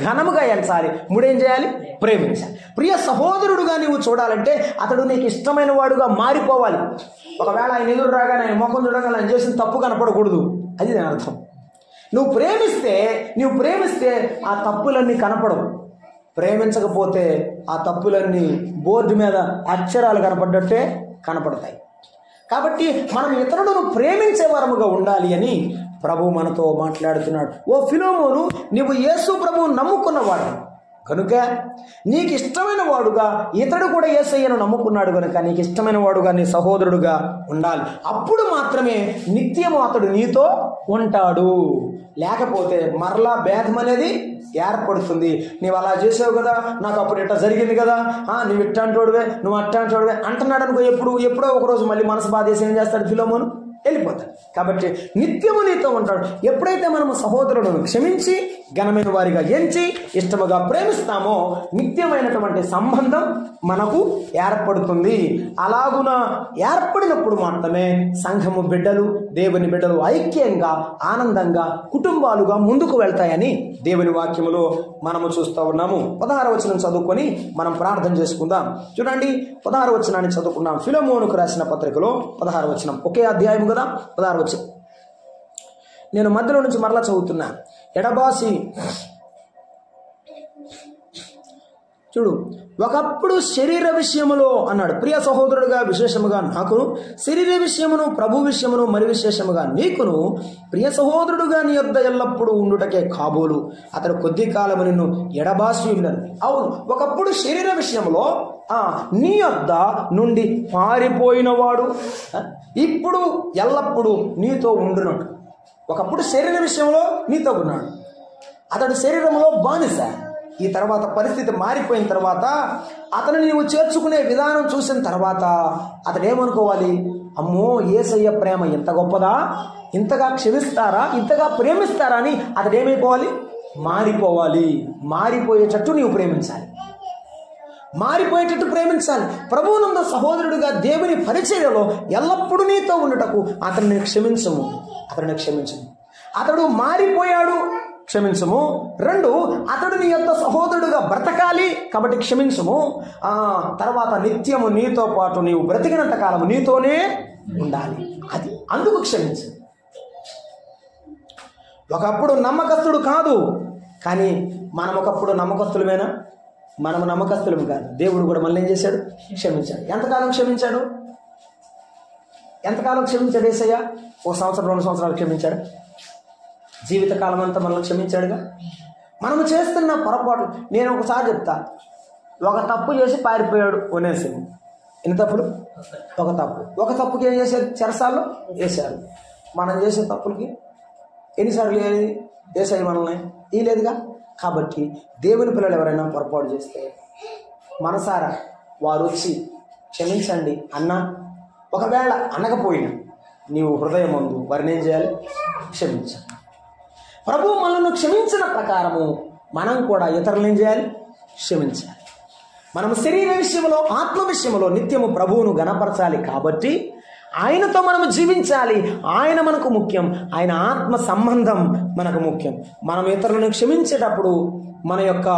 ఘనముగా ఎంచాలి. 3 ఏం చేయాలి? ప్రేమించాలి. ప్రియ సహోదరుడుగా నీవు చూడాలంటే అతడు నీకు ఇష్టమైన వాడుగా మారిపోవాలి. ఒకవేళ ఆయన ఎదురు రాగానే ఆయన ముఖం చూడగానే ఆయన చేసిన తప్పు కనపడకూడదు. అది దాని అర్థం. నువ్వు ప్రేమిస్తే ఆ తప్పులన్నీ కనపడవు. ప్రేమించకపోతే ఆ తప్పులన్నీ బోర్డు మీద అక్షరాలు కనపడ్డట్టే కనపడతాయి. కాబట్టి మనం ఇతరులను ప్రేమించే వారముగా ఉండాలి అని ప్రభు మనతో మాట్లాడుతున్నాడు. ఓ ఫిలోమోను, నీవు యేసు ప్రభువును నమ్ముకున్నవాడు కనుక నీకు ఇష్టమైన వాడుగా, ఇతడు కూడా యేసయ్యను నమ్ముకున్నాడు కనుక నీకు ఇష్టమైన వాడుగా, నీ సహోదరుడుగా ఉండాలి. అప్పుడు మాత్రమే నిత్యము అతడు నీతో ఉంటాడు. లేకపోతే మరలా భేదం అనేది ఏర్పడుతుంది. నీవు అలా చేసావు కదా, నాకు అప్పుడు ఇట్లా జరిగింది కదా, నువ్వు ఇట్టాంటోడువే, నువ్వు అట్టాంటోడువే అంటున్నాడు అనుకో. ఎప్పుడో ఒకరోజు మళ్ళీ మనసు బాధేసి ఏం చేస్తాడు ఫిలోమోను? వెళ్ళిపోతాడు. కాబట్టి నిత్యము నీతో ఉంటాడు. ఎప్పుడైతే మనము సహోదరులను క్షమించి ఘనమైన వారిగా ఎంచి ఇష్టముగా ప్రేమిస్తామో నిత్యమైనటువంటి సంబంధం మనకు ఏర్పడుతుంది. అలాగున ఏర్పడినప్పుడు మాత్రమే సంఘము బిడ్డలు, దేవుని బిడ్డలు ఐక్యంగా, ఆనందంగా, కుటుంబాలుగా ముందుకు వెళ్తాయని దేవుని వాక్యములో మనము చూస్తూ ఉన్నాము. 16వ వచనం చదువుకొని మనం ప్రార్థన చేసుకుందాం. చూడండి, 16వ వచనాన్ని చదువుకున్నాం. ఫిలోమోనుకు రాసిన పత్రికలో 16వ వచనం, ఒకే అధ్యాయం కదా, 16వ వచనం. నేను మధ్యలో నుంచి మరలా చదువుతున్నా. ఎడబాసి చూడు, ఒకప్పుడు శరీర విషయములో అన్నాడు, ప్రియ సహోదరుడుగా విశేషముగా నాకును, శరీర విషయమును ప్రభు విషయమును మరి విశేషముగా నీకును, ప్రియ సహోదరుడుగా నీ యొద్ద ఎల్లప్పుడూ ఉండుటకే కాబోలు. అతడు కొద్ది కాలము నిన్ను ఎడబాసి ఉండను. అవును, ఒకప్పుడు శరీర విషయంలో నీ యొద్ద నుండి పారిపోయినవాడు ఇప్పుడు ఎల్లప్పుడూ నీతో ఉండునట్టు. ఒకప్పుడు శరీర విషయంలో నీతో ఉన్నాడు, అతడు శరీరంలో బానిస. ఈ తర్వాత పరిస్థితి మారిపోయిన తర్వాత అతను నీవు చేర్చుకునే విధానం చూసిన తర్వాత అతడు ఏమనుకోవాలి? అమ్మో, యేసయ్య ప్రేమ ఎంత గొప్పదా, ఇంతగా క్షమిస్తారా, ఇంతగా ప్రేమిస్తారా అని అతడు ఏమైపోవాలి? మారిపోవాలి. మారిపోయేటట్టు నీవు ప్రేమించాలి, మారిపోయేటట్టు ప్రేమించాలి. ప్రభువునందు సహోదరుడిగా దేవుని పరిచర్యలో ఎల్లప్పుడూ నీతో ఉండుటకు అతన్ని క్షమించము, అతడిని క్షమించము. అతడు మారిపోయాడు, క్షమించము. 2, అతడు నీ యొక్క సహోదరుడుగా బ్రతకాలి కాబట్టి క్షమించము. తర్వాత నిత్యము నీతో పాటు నీవు బ్రతికినంత కాలం నీతోనే ఉండాలి, అది అందుకు క్షమించు. ఒకప్పుడు నమ్మకస్తుడు కాదు, కానీ మనం ఒకప్పుడు నమ్మకస్తులమేనా? మనము నమ్మకస్తులము కాదు. దేవుడు కూడా మళ్ళీ ఏం చేశాడు? క్షమించాడు. ఎంతకాలం క్షమించాడు? ఎంతకాలం క్షమించాడు యేసయ్య? 1 సంవత్సరం 2 సంవత్సరాలు క్షమించాడు? జీవితకాలం అంతా మనల్ని క్షమించాడుగా. మనము చేస్తున్న పొరపాటు, నేను ఒకసారి చెప్తా, ఒక తప్పు చేసి పారిపోయాడు ఒనేసిము. ఎన్ని తప్పులు? ఒక తప్పుకి ఏం చేశారు? చెరసాల్లో వేశారు. మనం చేసే తప్పులకి ఎన్నిసార్లు యేసయ్య మనల్ని ఈ లేదుగా. కాబట్టి దేవుని పిల్లలు ఎవరైనా పొరపాటు చేస్తే మనసారా వారు వచ్చి క్షమించండి అన్నా, ఒకవేళ అనకపోయినా నీవు హృదయం ముందు వారిని ఏం చేయాలి? క్షమించాలి. ప్రభు మనల్ని క్షమించిన ప్రకారము మనం కూడా ఇతరులను ఏం చేయాలి? క్షమించాలి. మనం శరీర విషయంలో, ఆత్మ విషయంలో నిత్యము ప్రభువును గణపరచాలి. కాబట్టి ఆయనతో మనము జీవించాలి. ఆయన మనకు ముఖ్యం, ఆయన ఆత్మ సంబంధం మనకు ముఖ్యం. మనం ఇతరులను క్షమించేటప్పుడు మన యొక్క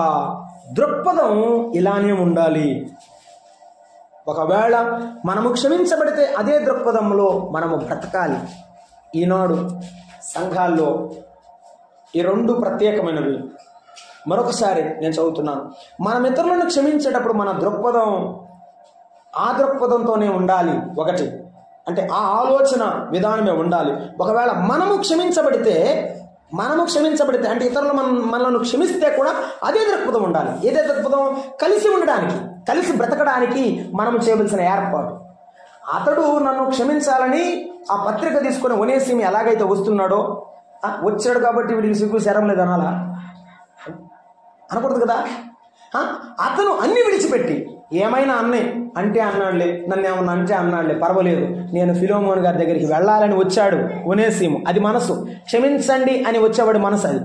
దృక్పథం ఇలానే ఉండాలి. ఒకవేళ మనము క్షమించబడితే అదే దృక్పథంలో మనము బ్రతకాలి. ఈనాడు సంఘాల్లో ఈ 2 ప్రత్యేకమైనవి. మరొకసారి నేను చదువుతున్నాను. మనం ఇతరులను క్షమించేటప్పుడు మన దృక్పథం ఆ దృక్పథంతోనే ఉండాలి. ఒకటి అంటే ఆ ఆలోచన విధానమే ఉండాలి. ఒకవేళ మనము క్షమించబడితే అంటే ఇతరులు మనల్ని క్షమిస్తే కూడా అదే దృక్పథం ఉండాలి. ఏదే దృక్పథం? కలిసి ఉండడానికి, కలిసి బ్రతకడానికి మనం చేయవలసిన ఏర్పాటు. అతడు నన్ను క్షమించాలని ఆ పత్రిక తీసుకుని ఒనేసిము ఎలాగైతే వస్తున్నాడో, వచ్చాడు కాబట్టి వీడికి సిగ్గు శరం లేదు అనాలా? అనకూడదు కదా. అతను అన్ని విడిచిపెట్టి ఏమైనా అంటే అన్నాడులే, నన్ను ఏమన్నా అంటే అన్నాడులే, పర్వాలేదు, నేను ఫిలోమోను గారి దగ్గరికి వెళ్ళాలని వచ్చాడు ఒనేసిము. అది మనసు. క్షమించండి అని వచ్చేవాడి మనసు. అది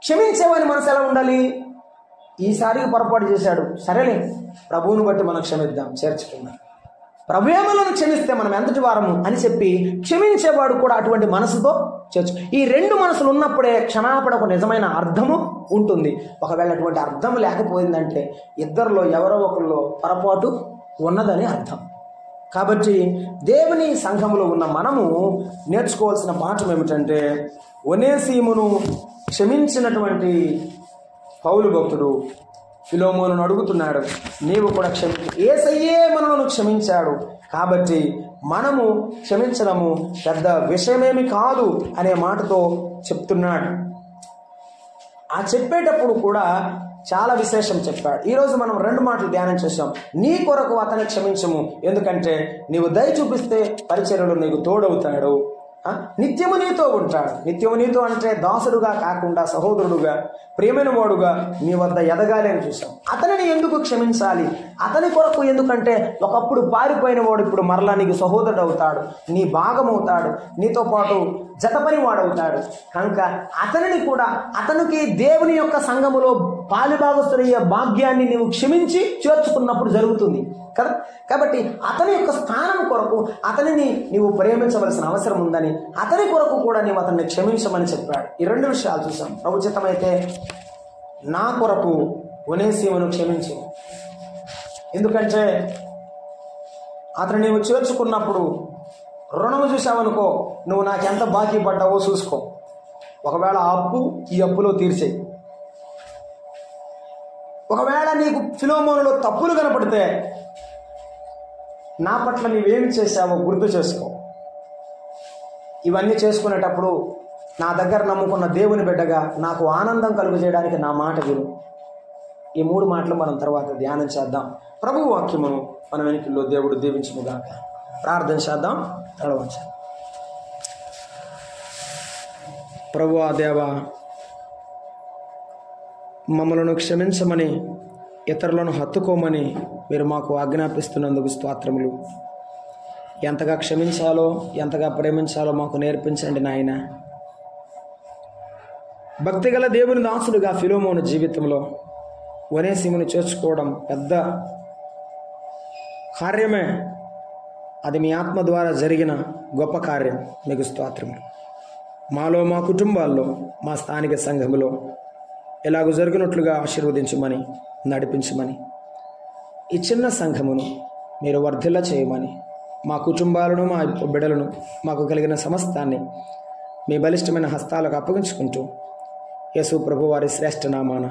క్షమించేవాడి మనసు ఎలా ఉండాలి? ఈసారికి పొరపాటు చేశాడు, సరేలే ప్రభువును బట్టి మనం క్షమిద్దాం, చేర్చుకుందాం. ప్రభువేమలను క్షమిస్తే మనం ఎంతటి వారము అని చెప్పి క్షమించేవాడు కూడా అటువంటి మనసుతో చేర్చు. ఈ 2 మనసులు ఉన్నప్పుడే క్షమాపణకు నిజమైన అర్థము ఉంటుంది. ఒకవేళ అటువంటి అర్థం లేకపోయిందంటే ఇద్దరిలో ఎవరో ఒకరిలో పొరపాటు ఉన్నదని అర్థం. కాబట్టి దేవుని సంఘములో ఉన్న మనము నేర్చుకోవాల్సిన పాఠం ఏమిటంటే, ఒనేసిమును క్షమించినటువంటి పౌలు భక్తుడు ఫిలోమోను అడుగుతున్నాడు, నీవు కూడా యేసయ్యే మనలను క్షమించాడు కాబట్టి మనము క్షమించడము పెద్ద విషయమేమి కాదు అనే మాటతో చెప్తున్నాడు. ఆ చెప్పేటప్పుడు కూడా చాలా విశేషం చెప్పాడు. ఈరోజు మనం 2 మాటలు ధ్యానం చేసాం. నీ కొరకు అతన్ని క్షమించము, ఎందుకంటే నీవు దయ చూపిస్తే పరిచర్యలో నీకు తోడవుతాడు, నిత్యము నీతో ఉంటాడు. నిత్యము నీతో అంటే దాసుడుగా కాకుండా సహోదరుడుగా, ప్రియమైన వాడుగా నీ వద్ద ఎదగాలి అని చూసాం. అతనిని ఎందుకు క్షమించాలి? అతని కొరకు ఎందుకంటే ఒకప్పుడు పారిపోయిన వాడు ఇప్పుడు మరలా నీకు సహోదరుడు అవుతాడు, నీ భాగమవుతాడు, నీతో పాటు జతపని వాడవుతాడు. కనుక అతనిని కూడా, అతనికి దేవుని యొక్క సంఘములో పాలిభాగస్తులయ్యే భాగ్యాన్ని నీవు క్షమించి చేర్చుకున్నప్పుడు జరుగుతుంది కదా. కాబట్టి అతని యొక్క స్థానం కొరకు అతనిని నీవు ప్రేమించవలసిన అవసరం ఉందని, అతని కొరకు కూడా నీవు అతన్ని క్షమించమని చెప్పాడు. ఈ 2 విషయాలు చూసాం. ప్రభు చిత్తమైతే నా కొరకు ఒనేసిమును క్షమించు, ఎందుకంటే అతను నీవు చేర్చుకున్నప్పుడు రుణము చూసావనుకో, నువ్వు నాకెంత బాకీ పడ్డావో చూసుకో. ఒకవేళ ఆ అప్పు ఈ అప్పులో తీర్చేయి. ఒకవేళ నీకు ఫిలోమోనులో తప్పులు కనపడితే నా పట్ల నీవేమి చేశావో గుర్తు చేసుకో. ఇవన్నీ చేసుకునేటప్పుడు నా దగ్గర నమ్ముకున్న దేవుని బిడ్డగా నాకు ఆనందం కలుగజేయడానికి నా మాట విను. ఈ 3 మాటలు మనం తర్వాత ధ్యానం చేద్దాం. ప్రభువు వాక్యమును మన వెనుకల్లో దేవుడు దీవించునుగాక. ప్రార్థన చేద్దాం. తలవంచాలి. ప్రభువా దేవా, మమ్మలను క్షమించమని, ఇతరులను హత్తుకోమని మీరు మాకు ఆజ్ఞాపిస్తున్నందుకు స్తోత్రములు. ఎంతగా క్షమించాలో, ఎంతగా ప్రేమించాలో మాకు నేర్పించండి నాయన. భక్తిగల దేవుని దాసుడుగా ఫిలోమోను జీవితంలో ఒనేసిమును చేర్చుకోవడం పెద్ద కార్యమే. అది మీ ఆత్మ ద్వారా జరిగిన గొప్ప కార్యం. మీకు స్తోత్రములు. మాలో, మా కుటుంబాల్లో, మా స్థానిక సంఘములో ఎలాగూ జరిగినట్లుగా ఆశీర్వదించమని, నడిపించమని, ఈ చిన్న సంఘమును మీరు వర్ధిల్ల చేయమని, మా కుటుంబాలను, మా బిడ్డలను, మాకు కలిగిన సమస్తాన్ని మీ బలిష్టమైన హస్తాలకు అప్పగించుకుంటూ యేసు ప్రభు వారి శ్రేష్ఠ నామాన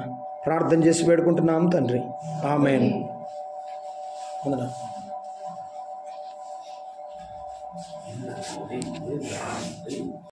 ప్రార్థన చేసి వేడుకుంటున్నాం తండ్రి. ఆమేన్. వందనాలు.